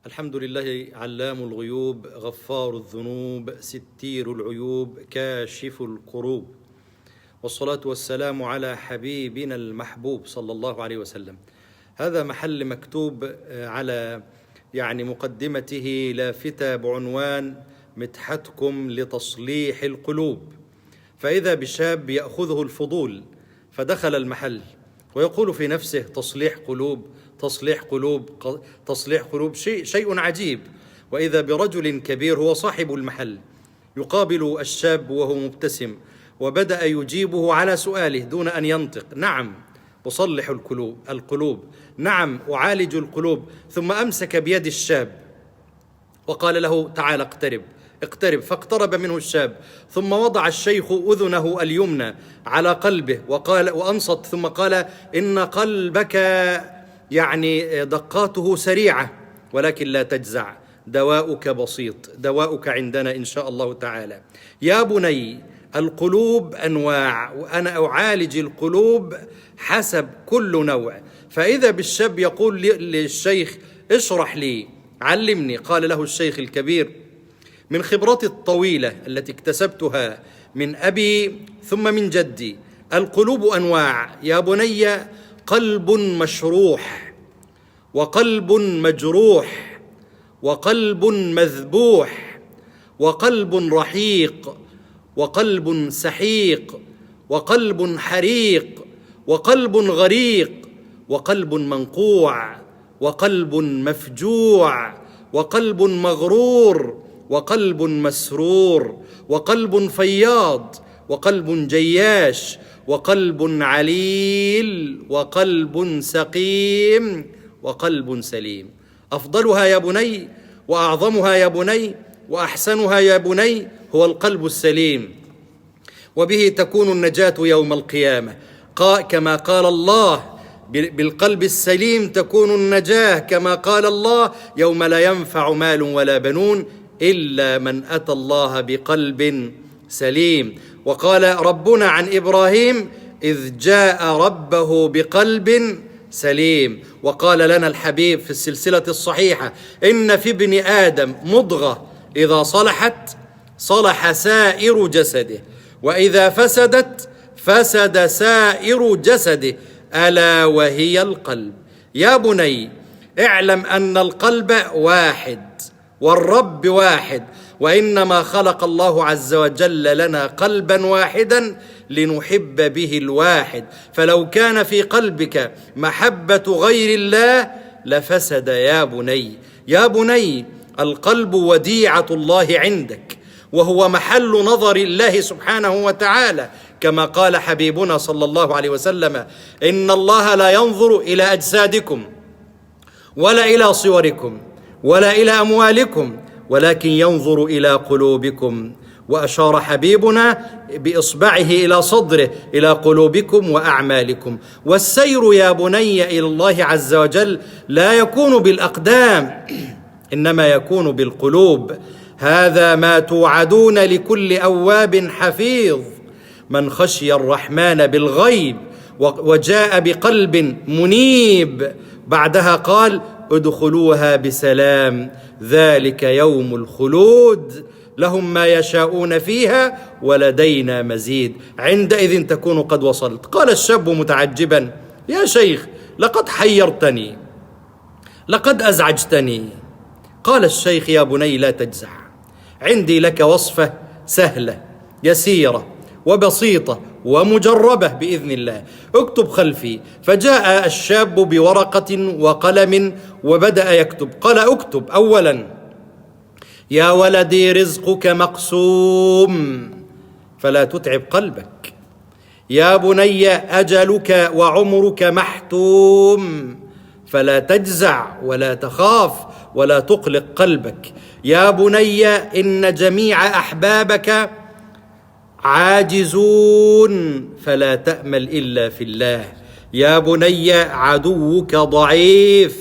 الحمد لله علام الغيوب، غفار الذنوب، ستير العيوب، كاشف الكروب، والصلاة والسلام على حبيبنا المحبوب صلى الله عليه وسلم. هذا محل مكتوب على مقدمته لافتة بعنوان مدحتكم لتصليح القلوب. فإذا بشاب يأخذه الفضول فدخل المحل ويقول في نفسه تصليح قلوب تصليح قلوب تصليح قلوب، شيء عجيب. وإذا برجل كبير هو صاحب المحل يقابل الشاب وهو مبتسم وبدأ يجيبه على سؤاله دون أن ينطق: نعم أصلح القلوب، نعم أعالج القلوب. ثم أمسك بيد الشاب وقال له: تعال اقترب. فاقترب منه الشاب، ثم وضع الشيخ أذنه اليمنى على قلبه وأنصت، ثم قال: إن قلبك دقاته سريعة، ولكن لا تجزع، دواؤك بسيط، دواؤك عندنا إن شاء الله تعالى. يا بني، القلوب أنواع، وأنا أعالج القلوب حسب كل نوع. فإذا بالشاب يقول للشيخ: اشرح لي، علمني. قال له الشيخ الكبير: من خبرتي الطويلة التي اكتسبتها من أبي ثم من جدي، القلوب أنواع يا بني: قلب مشروح، وقلب مجروح، وقلب مذبوح، وقلب رحيق، وقلب سحيق، وقلب حريق، وقلب غريق، وقلب منقوع، وقلب مفجوع، وقلب مغرور، وقلب مسرور، وقلب فياض، وقلب جياش، وقلب عليل، وقلب سقيم، وقلب سليم. أفضلها يا بني، وأعظمها يا بني، وأحسنها يا بني هو القلب السليم، وبه تكون النجاة يوم القيامة. كما قال الله: بالقلب السليم تكون النجاة، كما قال الله: يوم لا ينفع مال ولا بنون إلا من أتى الله بقلب سليم. وقال ربنا عن إبراهيم: إذ جاء ربه بقلب سليم. وقال لنا الحبيب في السلسلة الصحيحة: إن في ابن آدم مضغة إذا صلحت صلح سائر جسده، وإذا فسدت فسد سائر جسده، ألا وهي القلب. يا بني، اعلم أن القلب واحد والرب واحد، وإنما خلق الله عز وجل لنا قلبا واحدا لنحب به الواحد. فلو كان في قلبك محبة غير الله لفسد يا بني. يا بني، القلب وديعة الله عندك، وهو محل نظر الله سبحانه وتعالى، كما قال حبيبنا صلى الله عليه وسلم: إن الله لا ينظر إلى أجسادكم ولا إلى صوركم ولا إلى أموالكم، ولكن ينظر إلى قلوبكم. وأشار حبيبنا بإصبعه إلى صدره: إلى قلوبكم وأعمالكم. والسير يا بني إلى الله عز وجل لا يكون بالأقدام، إنما يكون بالقلوب. هذا ما توعدون لكل أواب حفيظ، من خشي الرحمن بالغيب وجاء بقلب منيب. بعدها قال: ادخلوها بسلام، ذلك يوم الخلود، لهم ما يشاءون فيها ولدينا مزيد. عندئذ تكون قد وصلت. قال الشاب متعجبا: يا شيخ، لقد حيرتني، لقد أزعجتني. قال الشيخ: يا بني، لا تجزع، عندي لك وصفة سهلة يسيرة وبسيطة ومجربة بإذن الله. اكتب خلفي. فجاء الشاب بورقة وقلم وبدأ يكتب. قال: اكتب أولا: يا ولدي، رزقك مقسوم فلا تتعب قلبك. يا بني، أجلك وعمرك محتوم فلا تجزع ولا تخاف ولا تقلق قلبك. يا بني، إن جميع أحبابك عاجزون فلا تأمل إلا في الله. يا بني، عدوك ضعيف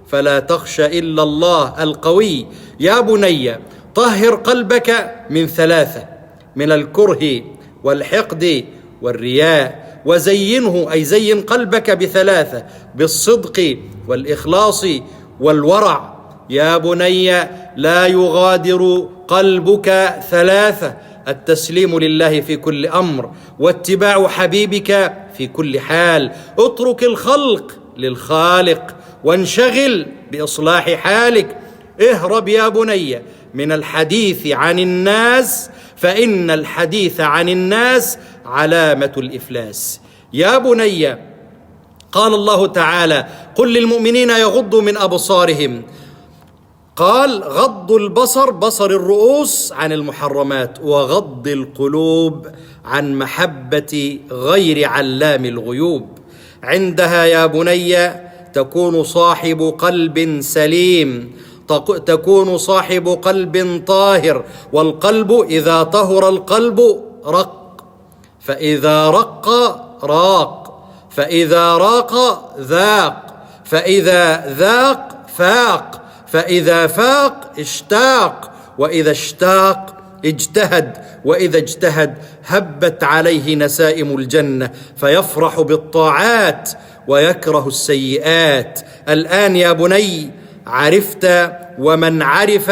فلا تخشى إلا الله القوي. يا بني، طهر قلبك من 3: من الكره والحقد والرياء، وزينه، أي زين قلبك ب3: بالصدق والإخلاص والورع يا بني لا يغادر قلبك ثلاثة: التسليم لله في كل أمر، واتباع حبيبك في كل حال، اترك الخلق للخالق، وانشغل بإصلاح حالك. اهرب يا بني من الحديث عن الناس، فإن الحديث عن الناس علامة الإفلاس. يا بني، قال الله تعالى: قل للمؤمنين يغضوا من أبصارهم. قال: غض البصر، بصر الرؤوس، عن المحرمات، وغض القلوب عن محبة غير علام الغيوب. عندها يا بني تكون صاحب قلب سليم، تكون صاحب قلب طاهر. والقلب إذا طهر القلب رق، فإذا رق راق، فإذا راق ذاق، فإذا ذاق فاق، فإذا فاق اشتاق، وإذا اشتاق اجتهد، وإذا اجتهد هبت عليه نسائم الجنة، فيفرح بالطاعات ويكره السيئات. الآن يا بني عرفت، ومن عرف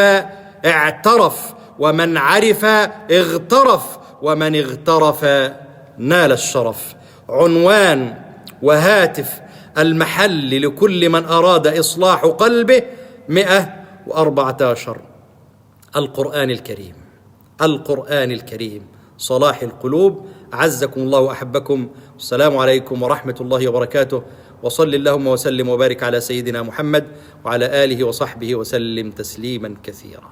اعترف، ومن عرف اغترف، ومن اغترف نال الشرف. عنوان وهاتف المحل لكل من أراد إصلاح قلبه 114: القرآن الكريم. القرآن الكريم، صلاح القلوب. أعزكم الله وأحبكم. السلام عليكم ورحمة الله وبركاته، وصل اللهم وسلم وبارك على سيدنا محمد وعلى آله وصحبه وسلم تسليما كثيرا.